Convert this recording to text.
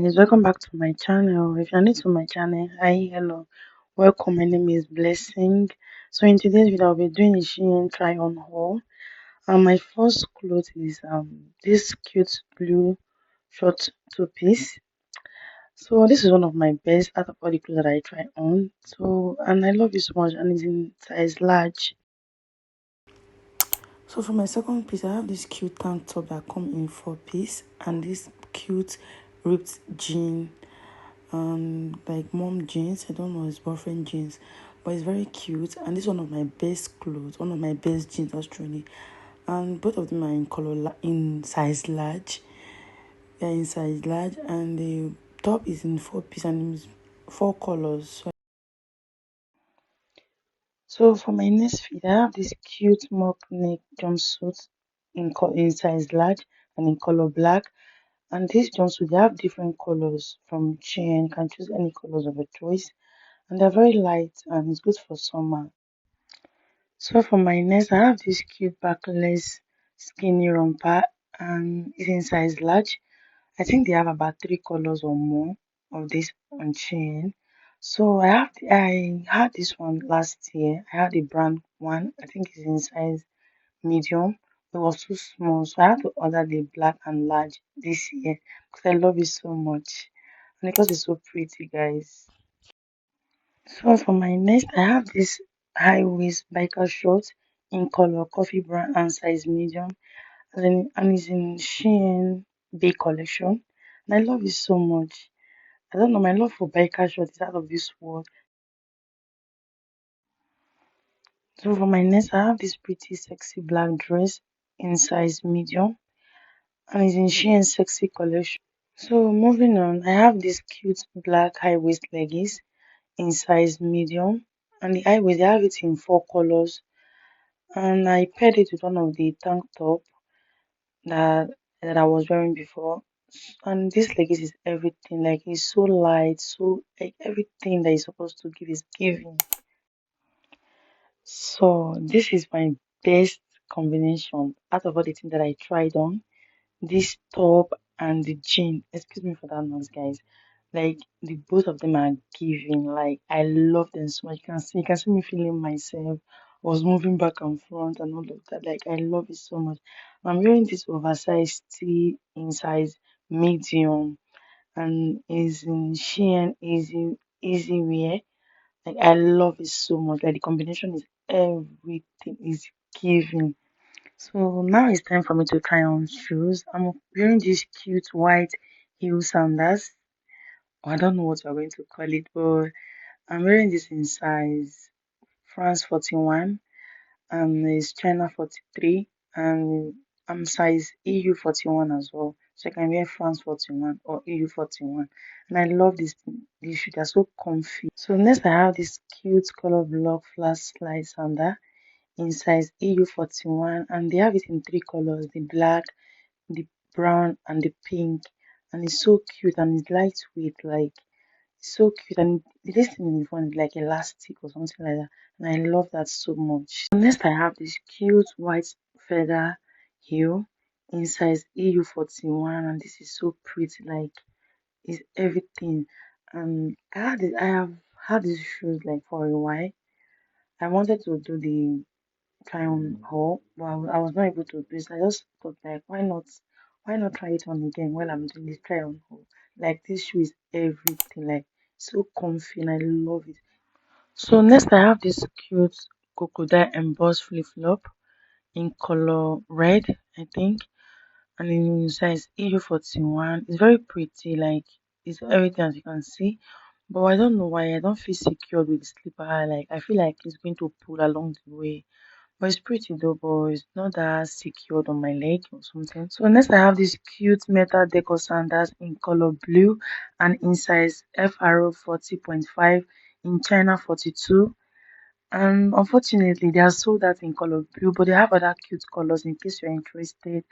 Guys, welcome back to my channel. If you're new to my channel, hi, hello, welcome. My name is Blessing. So in today's video, I'll be doing a SHEIN try on haul. My first clothes is this cute blue short two piece. So this is one of my best out of all the clothes that I try on. And I love it so much, and it's in size large. So for my second piece, I have this cute tank top that come in 4-piece, and this cute ripped jean, like mom jeans. I don't know, his boyfriend jeans, but it's very cute, and this is one of my best clothes, one of my best jeans actually. And both of them are in color, in size large. They're in size large, and the top is in 4-piece and it's 4 colors. So for my next fit, I have this cute mock neck jumpsuit in size large and in color black. And this jumpsuit, they have different colors from SHEIN. You can choose any colors of your choice. And they're very light and it's good for summer. So for my next, I have this cute backless skinny romper and it's in size large. I think they have about 3 colors or more of this on SHEIN. So I had this one last year. I had the brand one. I think it's in size medium. It was too small, so I had to order the black and large this year because I love it so much and because it's so pretty, guys. So for my next, I have this high waist biker short in color coffee brown and size medium, and it's in SHEIN Bay collection, and I love it so much. I don't know, my love for biker short is out of this world. So for my next, I have this pretty sexy black dress in size medium, and it's in SHEIN sexy collection. So moving on, I have this cute black high waist leggings in size medium, and the high waist, I have it in 4 colors, and I paired it with one of the tank top that I was wearing before. And this leggings is everything, like it's so light, so like everything that is supposed to give is giving. So this is my best combination out of all the things that I tried on. This top and the jean, excuse me for that noise, guys. Like the both of them are giving. Like I love them so much. You can see me feeling myself. I was moving back and front and all of that. Like I love it so much. I'm wearing this oversized tee in size medium and is in SHEIN EZwear. Like I love it so much. Like the combination is everything is giving. So now it's time for me to try on shoes. I'm wearing these cute white heel sandals. I don't know what we're going to call it, but I'm wearing this in size France 41 and it's China 43 and I'm size EU 41 as well. So I can wear France 41 or EU 41. And I love these shoes, they're so comfy. So next I have this cute color block flat slide sandal in size EU 41 and they have it in 3 colors, the black, the brown and the pink, and it's so cute and it's lightweight, like it's so cute, and this thing is one like elastic or something like that, and I love that so much. Next I have this cute white feather heel in size EU 41 and this is so pretty, like it's everything. And I have had these shoes like for a while. I wanted to do the try on haul, but I was not able to do this. I just thought like why not try it on again while I'm doing this try on haul. Like this shoe is everything, like so comfy and I love it. So next I have this cute crocodile embossed flip flop in color red, I think, and in size EU 41. It's very pretty, like it's everything as you can see. But I don't know why I don't feel secure with the slipper. Like I feel like it's going to pull along the way. But it's pretty though, but it's not that secured on my leg or something. So next I have this cute metal deco sandals in color blue and in size FRO 40.5 in China 42. And unfortunately they are sold out in color blue, but they have other cute colors in case you're interested.